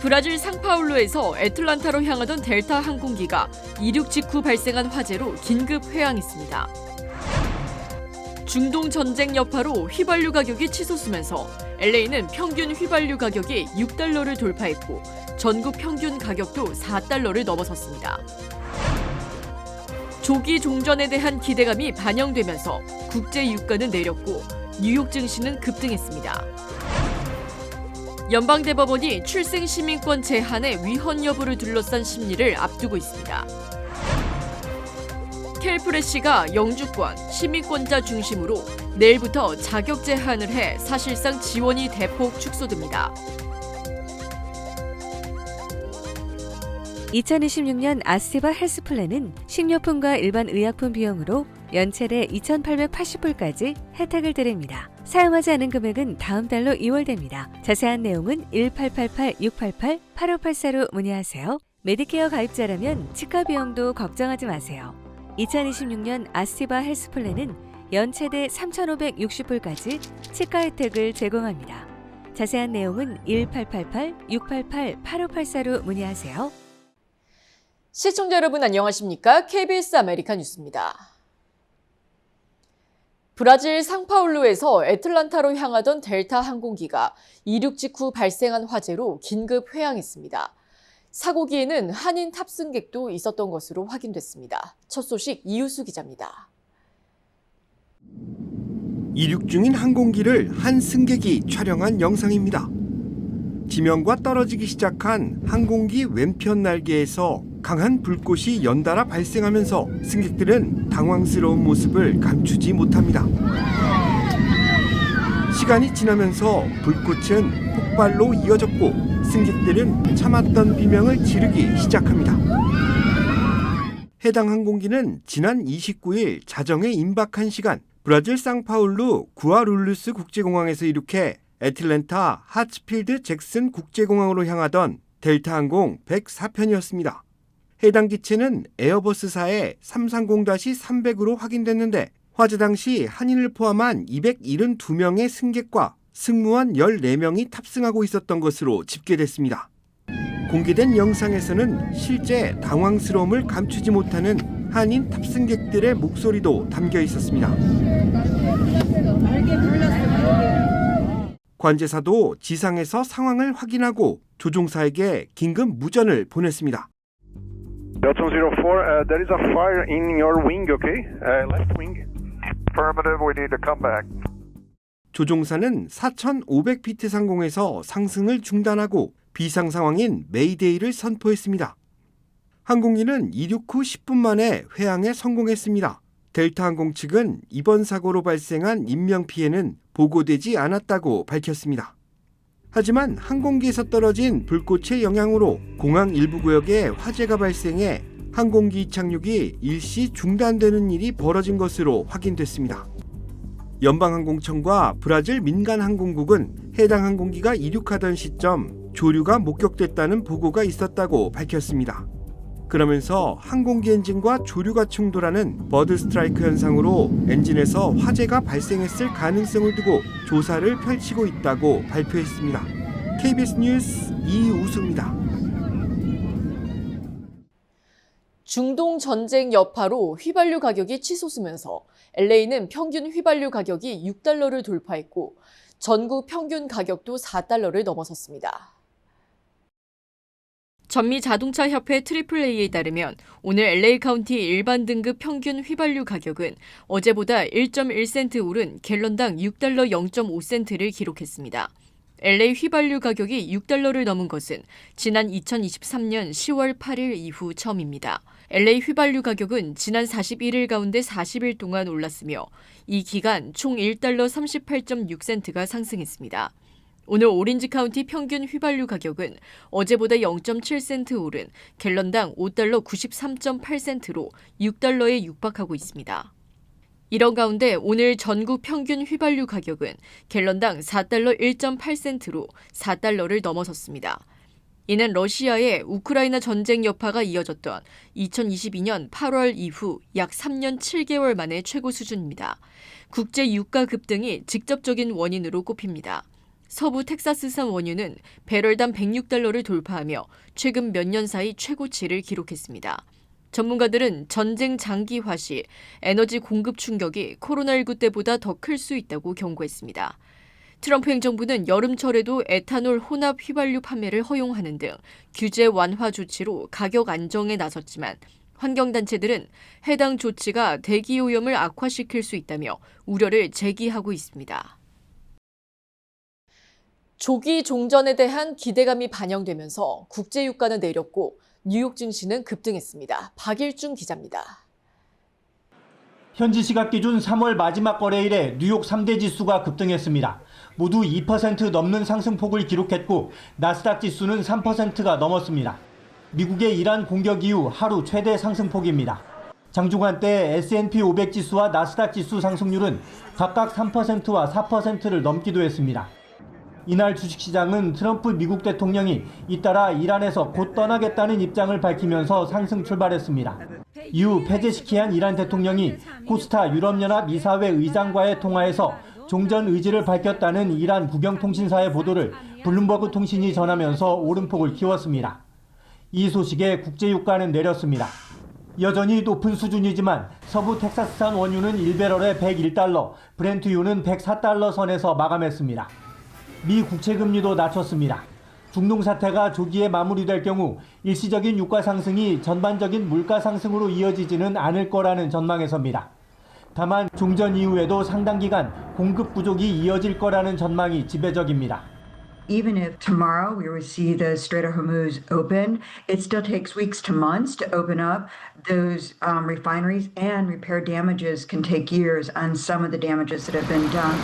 브라질 상파울루에서 애틀란타로 향하던 델타 항공기가 이륙 직후 발생한 화재로 긴급 회항했습니다. 중동 전쟁 여파로 휘발유 가격이 치솟으면서 LA는 평균 휘발유 가격이 $6를 돌파했고 전국 평균 가격도 $4를 넘어섰습니다. 조기 종전에 대한 기대감이 반영되면서 국제 유가는 내렸고 뉴욕 증시는 급등했습니다. 연방대법원이 출생 시민권 제한의 위헌 여부를 둘러싼 심리를 앞두고 있습니다. 캘프레시가 영주권, 시민권자 중심으로 내일부터 자격 제한을 해 사실상 지원이 대폭 축소됩니다. 2026년 아스테바 헬스플랜은 식료품과 일반 의약품 비용으로 연체대 2,880불까지 혜택을 드립니다. 사용하지 않은 금액은 다음 달로 2월됩니다. 자세한 내용은 1888-688-8584로 문의하세요. 메디케어 가입자라면 치과 비용도 걱정하지 마세요. 2026년 아스티바 헬스플랜은 연체대 3,560불까지 치과 혜택을 제공합니다. 자세한 내용은 1888-688-8584로 문의하세요. 시청자 여러분 안녕하십니까? KBS 아메리카 뉴스입니다. 브라질 상파울루에서 애틀란타로 향하던 델타 항공기가 이륙 직후 발생한 화재로 긴급 회항했습니다. 사고기에는 한인 탑승객도 있었던 것으로 확인됐습니다. 첫 소식 이유수 기자입니다. 이륙 중인 항공기를 한 승객이 촬영한 영상입니다. 지면과 떨어지기 시작한 항공기 왼편 날개에서 강한 불꽃이 연달아 발생하면서 승객들은 당황스러운 모습을 감추지 못합니다. 시간이 지나면서 불꽃은 폭발로 이어졌고 승객들은 참았던 비명을 지르기 시작합니다. 해당 항공기는 지난 29일 자정에 임박한 시간 브라질 상파울루 구아룰루스 국제공항에서 이륙해 애틀랜타 하츠필드 잭슨 국제공항으로 향하던 델타 항공 104편이었습니다. 해당 기체는 에어버스사의 330-300으로 확인됐는데 화재 당시 한인을 포함한 272명의 승객과 승무원 14명이 탑승하고 있었던 것으로 집계됐습니다. 공개된 영상에서는 실제 당황스러움을 감추지 못하는 한인 탑승객들의 목소리도 담겨 있었습니다. 관제사도 지상에서 상황을 확인하고 조종사에게 긴급 무전을 보냈습니다. Delta 04, there is a fire in your wing, okay? Left wing. Affirmative, we need to come back. 조종사는 4,500피트 상공에서 상승을 중단하고 비상 상황인 메이데이를 선포했습니다. 항공기는 이륙 후 10분 만에 회항에 성공했습니다. 델타 항공 측은 이번 사고로 발생한 인명피해는 보고되지 않았다고 밝혔습니다. 하지만 항공기에서 떨어진 불꽃의 영향으로 공항 일부 구역에 화재가 발생해 항공기 이착륙이 일시 중단되는 일이 벌어진 것으로 확인됐습니다. 연방항공청과 브라질 민간항공국은 해당 항공기가 이륙하던 시점 조류가 목격됐다는 보고가 있었다고 밝혔습니다. 그러면서 항공기 엔진과 조류가 충돌하는 버드 스트라이크 현상으로 엔진에서 화재가 발생했을 가능성을 두고 조사를 펼치고 있다고 발표했습니다. KBS 뉴스 이우수입니다. 중동 전쟁 여파로 휘발유 가격이 치솟으면서 LA는 평균 휘발유 가격이 $6를 돌파했고 전국 평균 가격도 $4를 넘어섰습니다. 전미 자동차 협회 AAA에 따르면 오늘 LA 카운티 일반 등급 평균 휘발유 가격은 어제보다 1.1센트 오른 갤런당 $6 0.5센트를 기록했습니다. LA 휘발유 가격이 $6를 넘은 것은 지난 2023년 10월 8일 이후 처음입니다. LA 휘발유 가격은 지난 41일 가운데 40일 동안 올랐으며 이 기간 총 $1 38.6센트가 상승했습니다. 오늘 오렌지 카운티 평균 휘발유 가격은 어제보다 0.7센트 오른 갤런당 $5 93.8센트로 $6에 육박하고 있습니다. 이런 가운데 오늘 전국 평균 휘발유 가격은 갤런당 $4 1.8센트로 $4를 넘어섰습니다. 이는 러시아의 우크라이나 전쟁 여파가 이어졌던 2022년 8월 이후 약 3년 7개월 만의 최고 수준입니다. 국제 유가 급등이 직접적인 원인으로 꼽힙니다. 서부 텍사스산 원유는 배럴당 $106를 돌파하며 최근 몇 년 사이 최고치를 기록했습니다. 전문가들은 전쟁 장기화 시 에너지 공급 충격이 코로나19 때보다 더 클 수 있다고 경고했습니다. 트럼프 행정부는 여름철에도 에탄올 혼합 휘발유 판매를 허용하는 등 규제 완화 조치로 가격 안정에 나섰지만 환경단체들은 해당 조치가 대기오염을 악화시킬 수 있다며 우려를 제기하고 있습니다. 조기 종전에 대한 기대감이 반영되면서 국제유가는 내렸고 뉴욕 증시는 급등했습니다. 박일중 기자입니다. 현지 시각 기준 3월 마지막 거래일에 뉴욕 3대 지수가 급등했습니다. 모두 2% 넘는 상승폭을 기록했고 나스닥 지수는 3%가 넘었습니다. 미국의 이란 공격 이후 하루 최대 상승폭입니다. 장중한 때 S&P 500 지수와 나스닥 지수 상승률은 각각 3%와 4%를 넘기도 했습니다. 이날 주식시장은 트럼프 미국 대통령이 잇따라 이란에서 곧 떠나겠다는 입장을 밝히면서 상승 출발했습니다. 이후 페제시키안 이란 대통령이 코스타 유럽연합 이사회 의장과의 통화에서 종전 의지를 밝혔다는 이란 국영통신사의 보도를 블룸버그 통신이 전하면서 오름폭을 키웠습니다. 이 소식에 국제유가는 내렸습니다. 여전히 높은 수준이지만 서부 텍사스산 원유는 1배럴에 $101, 브렌트유는 $104 선에서 마감했습니다. 미 국채금리도 낮췄습니다. 중동 사태가 조기에 마무리될 경우 일시적인 유가 상승이 전반적인 물가 상승으로 이어지지는 않을 거라는 전망에서입니다. 다만 종전 이후에도 상당 기간 공급 부족이 이어질 거라는 전망이 지배적입니다. Even if tomorrow we would see the Strait of Hormuz open, it still takes weeks to months to open up those refineries, and repair damages can take years on some of the damages that have been done.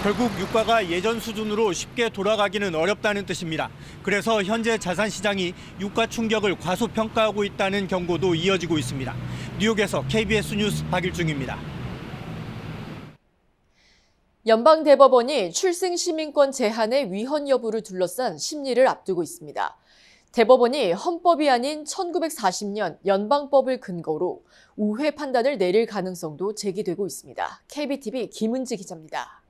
결국 유가가 예전 수준으로 쉽게 돌아가기는 어렵다는 뜻입니다. 그래서 현재 자산 시장이 유가 충격을 과소평가하고 있다는 경고도 이어지고 있습니다. 뉴욕에서 KBS 뉴스 박일중입니다. 연방대법원이 출생시민권 제한의 위헌 여부를 둘러싼 심리를 앞두고 있습니다. 대법원이 헌법이 아닌 1940년 연방법을 근거로 우회 판단을 내릴 가능성도 제기되고 있습니다. KBTV 김은지 기자입니다.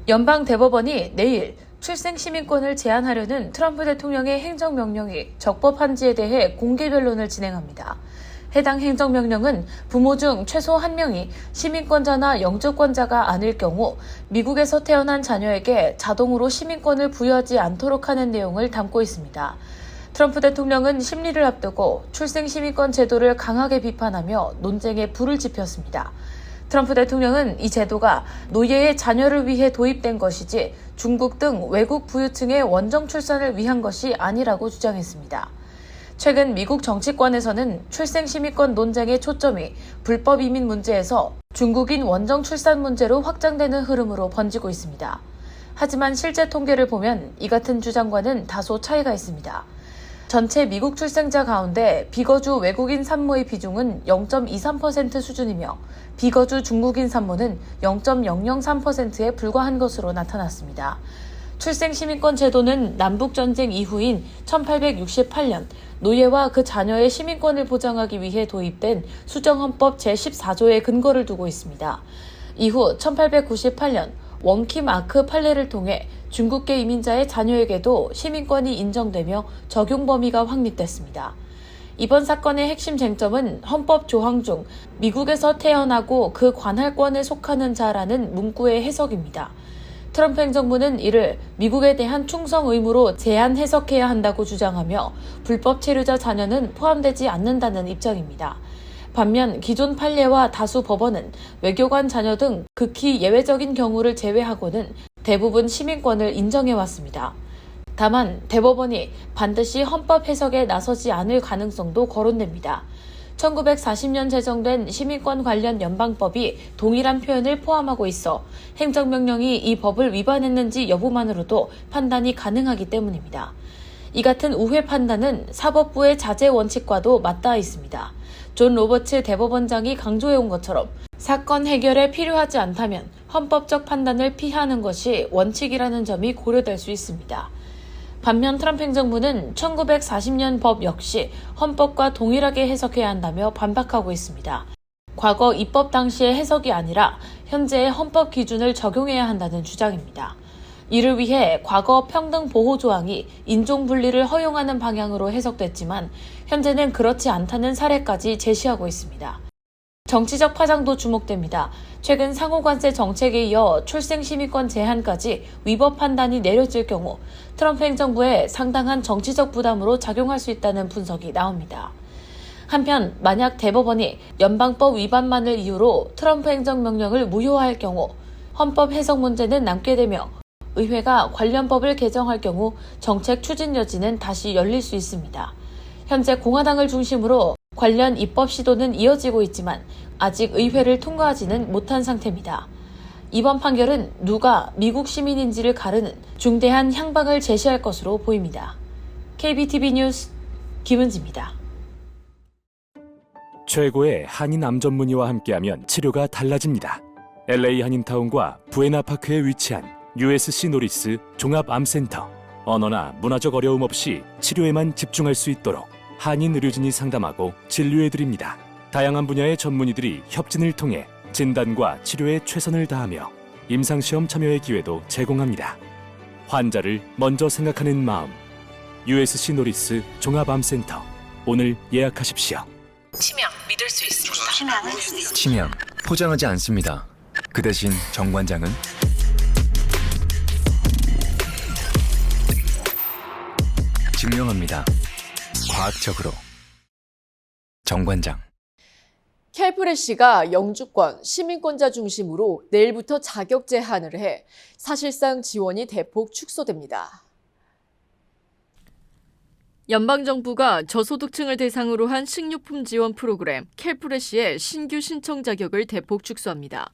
연방대법원이 내일 출생시민권을 제한하려는 트럼프 대통령의 행정명령이 적법한지에 대해 공개 변론을 진행합니다. 해당 행정명령은 부모 중 최소 1명이 시민권자나 영주권자가 아닐 경우 미국에서 태어난 자녀에게 자동으로 시민권을 부여하지 않도록 하는 내용을 담고 있습니다. 트럼프 대통령은 심리를 앞두고 출생시민권 제도를 강하게 비판하며 논쟁에 불을 지폈습니다. 트럼프 대통령은 이 제도가 노예의 자녀를 위해 도입된 것이지 중국 등 외국 부유층의 원정 출산을 위한 것이 아니라고 주장했습니다. 최근 미국 정치권에서는 출생시민권 논쟁의 초점이 불법 이민 문제에서 중국인 원정 출산 문제로 확장되는 흐름으로 번지고 있습니다. 하지만 실제 통계를 보면 이 같은 주장과는 다소 차이가 있습니다. 전체 미국 출생자 가운데 비거주 외국인 산모의 비중은 0.23% 수준이며 비거주 중국인 산모는 0.003%에 불과한 것으로 나타났습니다. 출생시민권 제도는 남북전쟁 이후인 1868년 노예와 그 자녀의 시민권을 보장하기 위해 도입된 수정헌법 제14조의 근거를 두고 있습니다. 이후 1898년 원킴 아크 판례를 통해 중국계 이민자의 자녀에게도 시민권이 인정되며 적용 범위가 확립됐습니다. 이번 사건의 핵심 쟁점은 헌법 조항 중 미국에서 태어나고 그 관할권에 속하는 자라는 문구의 해석입니다. 트럼프 행정부는 이를 미국에 대한 충성 의무로 제한 해석해야 한다고 주장하며 불법 체류자 자녀는 포함되지 않는다는 입장입니다. 반면 기존 판례와 다수 법원은 외교관 자녀 등 극히 예외적인 경우를 제외하고는 대부분 시민권을 인정해왔습니다. 다만 대법원이 반드시 헌법 해석에 나서지 않을 가능성도 거론됩니다. 1940년 제정된 시민권 관련 연방법이 동일한 표현을 포함하고 있어 행정명령이 이 법을 위반했는지 여부만으로도 판단이 가능하기 때문입니다. 이 같은 우회 판단은 사법부의 자제 원칙과도 맞닿아 있습니다. 존 로버츠 대법원장이 강조해온 것처럼 사건 해결에 필요하지 않다면 헌법적 판단을 피하는 것이 원칙이라는 점이 고려될 수 있습니다. 반면 트럼프 행정부는 1940년 법 역시 헌법과 동일하게 해석해야 한다며 반박하고 있습니다. 과거 입법 당시의 해석이 아니라 현재의 헌법 기준을 적용해야 한다는 주장입니다. 이를 위해 과거 평등 보호 조항이 인종 분리를 허용하는 방향으로 해석됐지만 현재는 그렇지 않다는 사례까지 제시하고 있습니다. 정치적 파장도 주목됩니다. 최근 상호관세 정책에 이어 출생심의권 제한까지 위법 판단이 내려질 경우 트럼프 행정부에 상당한 정치적 부담으로 작용할 수 있다는 분석이 나옵니다. 한편 만약 대법원이 연방법 위반만을 이유로 트럼프 행정명령을 무효화할 경우 헌법 해석 문제는 남게 되며 의회가 관련 법을 개정할 경우 정책 추진 여지는 다시 열릴 수 있습니다. 현재 공화당을 중심으로 관련 입법 시도는 이어지고 있지만 아직 의회를 통과하지는 못한 상태입니다. 이번 판결은 누가 미국 시민인지를 가르는 중대한 향방을 제시할 것으로 보입니다. KBTV 뉴스 김은지입니다. 최고의 한인 암 전문의와 함께하면 치료가 달라집니다. LA 한인타운과 부에나파크에 위치한 USC 노리스 종합암센터. 언어나 문화적 어려움 없이 치료에만 집중할 수 있도록 한인 의료진이 상담하고 진료해드립니다. 다양한 분야의 전문의들이 협진을 통해 진단과 치료에 최선을 다하며 임상시험 참여의 기회도 제공합니다. 환자를 먼저 생각하는 마음. USC 노리스 종합암센터. 오늘 예약하십시오. 치명 믿을 수 있습니다. 치명 포장하지 않습니다. 그 대신 정관장은 증명합니다. 과학적으로. 정관장. 캘프레시가 영주권, 시민권자 중심으로 내일부터 자격 제한을 해 사실상 지원이 대폭 축소됩니다. 연방정부가 저소득층을 대상으로 한 식료품 지원 프로그램 캘프레시의 신규 신청 자격을 대폭 축소합니다.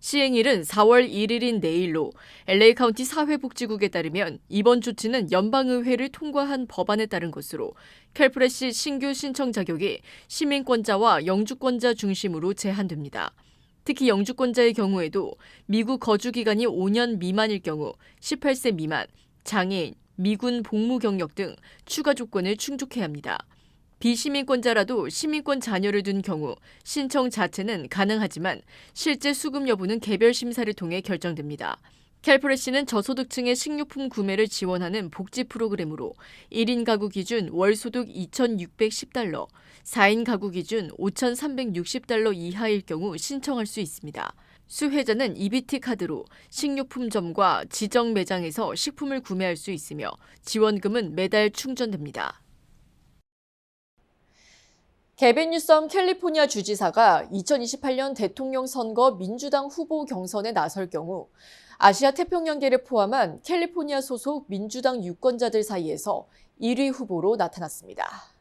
시행일은 4월 1일인 내일로 LA 카운티 사회복지국에 따르면 이번 조치는 연방의회를 통과한 법안에 따른 것으로 캘프레시 신규 신청 자격이 시민권자와 영주권자 중심으로 제한됩니다. 특히 영주권자의 경우에도 미국 거주 기간이 5년 미만일 경우 18세 미만, 장애인, 미군 복무 경력 등 추가 조건을 충족해야 합니다. 비시민권자라도 시민권 자녀를 둔 경우 신청 자체는 가능하지만 실제 수급 여부는 개별 심사를 통해 결정됩니다. 캘프레시는 저소득층의 식료품 구매를 지원하는 복지 프로그램으로 1인 가구 기준 월 소득 $2,610, 4인 가구 기준 $5,360 이하일 경우 신청할 수 있습니다. 수혜자는 EBT 카드로 식료품점과 지정 매장에서 식품을 구매할 수 있으며 지원금은 매달 충전됩니다. 개빈 뉴섬 캘리포니아 주지사가 2028년 대통령 선거 민주당 후보 경선에 나설 경우 아시아 태평양계를 포함한 캘리포니아 소속 민주당 유권자들 사이에서 1위 후보로 나타났습니다.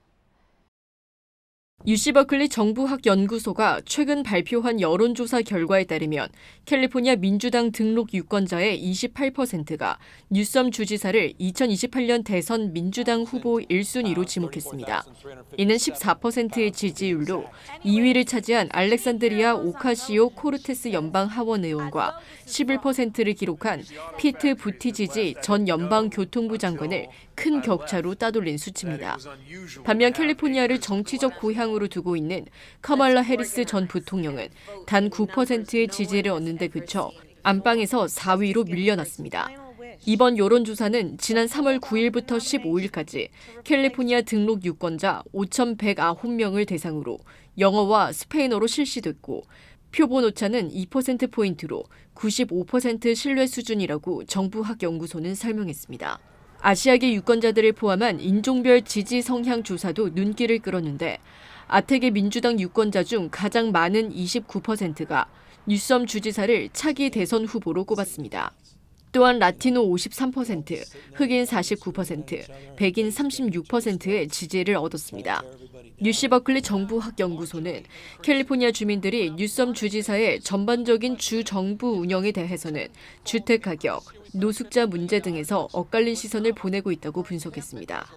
UC 버클리 정부학연구소가 최근 발표한 여론조사 결과에 따르면 캘리포니아 민주당 등록 유권자의 28%가 뉴섬 주지사를 2028년 대선 민주당 후보 1순위로 지목했습니다. 이는 14%의 지지율로 2위를 차지한 알렉산드리아 오카시오 코르테스 연방 하원 의원과 11%를 기록한 피트 부티지지 전 연방교통부 장관을 큰 격차로 따돌린 수치입니다. 반면 캘리포니아를 정치적 고향으로 두고 있는 카말라 해리스 전 부통령은 단 9%의 지지를 얻는 데 그쳐 안방에서 4위로 밀려났습니다. 이번 여론조사는 지난 3월 9일부터 15일까지 캘리포니아 등록 유권자 5,109명을 대상으로 영어와 스페인어로 실시됐고 표본 오차는 2%포인트로 95% 신뢰 수준이라고 정부학연구소는 설명했습니다. 아시아계 유권자들을 포함한 인종별 지지 성향 조사도 눈길을 끌었는데 아택의 민주당 유권자 중 가장 많은 29%가 뉴섬 주지사를 차기 대선 후보로 꼽았습니다. 또한 라티노 53%, 흑인 49%, 백인 36%의 지지를 얻었습니다. UC 버클리 정부학연구소는 캘리포니아 주민들이 뉴섬 주지사의 전반적인 주 정부 운영에 대해서는 주택 가격, 노숙자 문제 등에서 엇갈린 시선을 보내고 있다고 분석했습니다.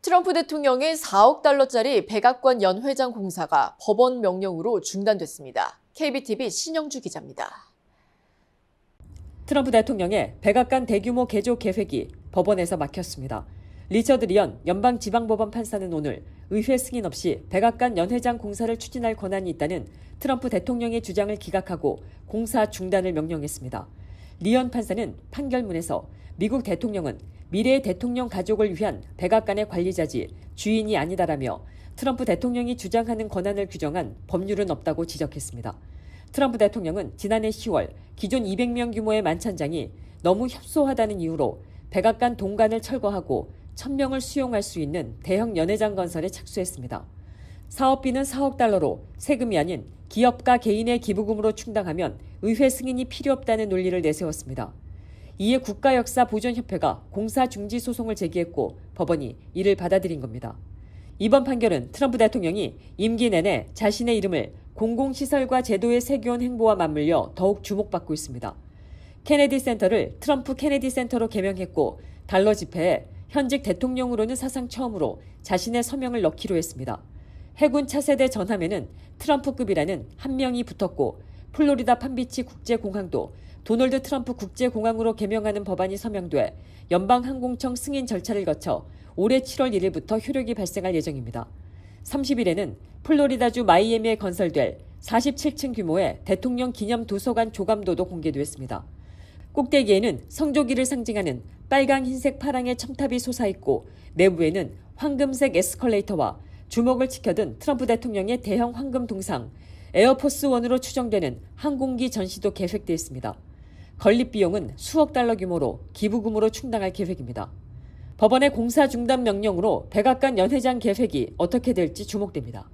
트럼프 대통령의 4억 달러짜리 백악관 연회장 공사가 법원 명령으로 중단됐습니다. KBTV 신영주 기자입니다. 트럼프 대통령의 백악관 대규모 개조 계획이 법원에서 막혔습니다. 리처드 리언 연방지방법원 판사는 오늘 의회 승인 없이 백악관 연회장 공사를 추진할 권한이 있다는 트럼프 대통령의 주장을 기각하고 공사 중단을 명령했습니다. 리언 판사는 판결문에서 미국 대통령은 미래의 대통령 가족을 위한 백악관의 관리자지 주인이 아니다라며 트럼프 대통령이 주장하는 권한을 규정한 법률은 없다고 지적했습니다. 트럼프 대통령은 지난해 10월 기존 200명 규모의 만찬장이 너무 협소하다는 이유로 백악관 동관을 철거하고 1000명을 수용할 수 있는 대형 연회장 건설에 착수했습니다. 사업비는 4억 달러로 세금이 아닌 기업가 개인의 기부금으로 충당하면 의회 승인이 필요 없다는 논리를 내세웠습니다. 이에 국가역사보존협회가 공사 중지 소송을 제기했고 법원이 이를 받아들인 겁니다. 이번 판결은 트럼프 대통령이 임기 내내 자신의 이름을 공공시설과 제도에 새겨온 행보와 맞물려 더욱 주목받고 있습니다. 케네디 센터를 트럼프 케네디 센터로 개명했고 달러 지폐에 현직 대통령으로는 사상 처음으로 자신의 서명을 넣기로 했습니다. 해군 차세대 전함에는 트럼프급이라는 한 명이 붙었고 플로리다 판비치 국제공항도 도널드 트럼프 국제공항으로 개명하는 법안이 서명돼 연방항공청 승인 절차를 거쳐 올해 7월 1일부터 효력이 발생할 예정입니다. 30일에는 플로리다주 마이애미에 건설될 47층 규모의 대통령 기념 도서관 조감도도 공개됐습니다. 꼭대기에는 성조기를 상징하는 빨강, 흰색, 파랑의 첨탑이 솟아있고 내부에는 황금색 에스컬레이터와 주목을 지켜든 트럼프 대통령의 대형 황금 동상 에어포스1으로 추정되는 항공기 전시도 계획돼 있습니다. 건립 비용은 수억 달러 규모로 기부금으로 충당할 계획입니다. 법원의 공사 중단 명령으로 백악관 연회장 계획이 어떻게 될지 주목됩니다.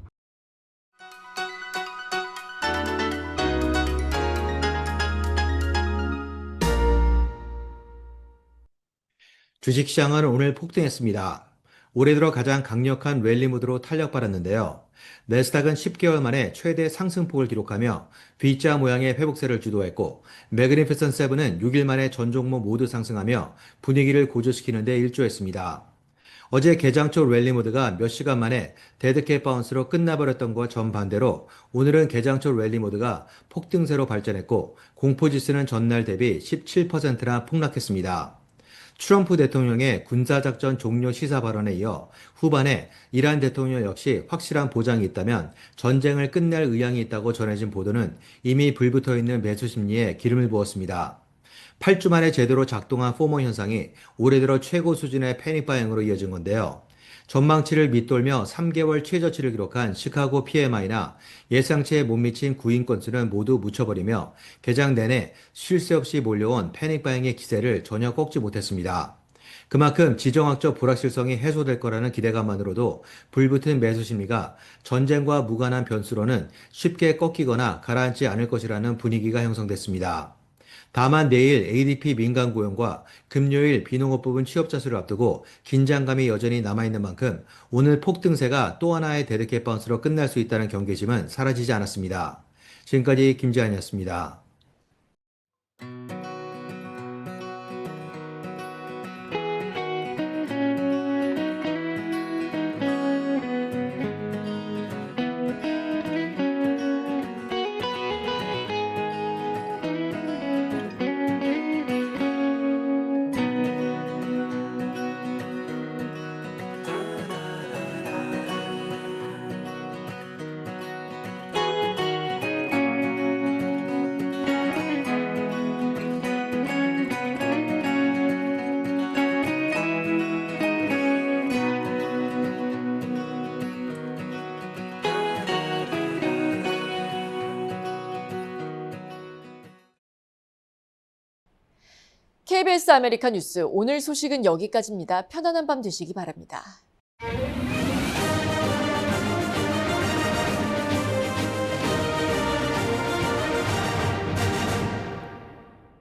주식시장은 오늘 폭등했습니다. 올해 들어 가장 강력한 랠리 모드로 탄력받았는데요. 내스닥은 10개월 만에 최대 상승폭을 기록하며 V자 모양의 회복세를 주도했고 매그니피선트 7은 6일 만에 전 종목 모두 상승하며 분위기를 고조시키는 데 일조했습니다. 어제 개장 초 랠리 모드가 몇 시간 만에 데드캣 바운스로 끝나버렸던 것과 정반대로 오늘은 개장 초 랠리 모드가 폭등세로 발전했고 공포지수는 전날 대비 17%나 폭락했습니다. 트럼프 대통령의 군사작전 종료 시사 발언에 이어 후반에 이란 대통령 역시 확실한 보장이 있다면 전쟁을 끝낼 의향이 있다고 전해진 보도는 이미 불붙어 있는 매수 심리에 기름을 부었습니다. 8주 만에 제대로 작동한 포모 현상이 올해 들어 최고 수준의 패닉 바잉으로 이어진 건데요. 전망치를 밑돌며 3개월 최저치를 기록한 시카고 PMI나 예상치에 못 미친 구인 건수는 모두 묻혀버리며 개장 내내 쉴 새 없이 몰려온 패닉 바잉의 기세를 전혀 꺾지 못했습니다. 그만큼 지정학적 불확실성이 해소될 거라는 기대감만으로도 불붙은 매수 심리가 전쟁과 무관한 변수로는 쉽게 꺾이거나 가라앉지 않을 것이라는 분위기가 형성됐습니다. 다만 내일 ADP 민간 고용과 금요일 비농업 부분 취업자 수를 앞두고 긴장감이 여전히 남아있는 만큼 오늘 폭등세가 또 하나의 데드캣 바운스로 끝날 수 있다는 경계심은 사라지지 않았습니다. 지금까지 김지한이었습니다. KBS 아메리카 뉴스 오늘 소식은 여기까지입니다. 편안한 밤 되시기 바랍니다.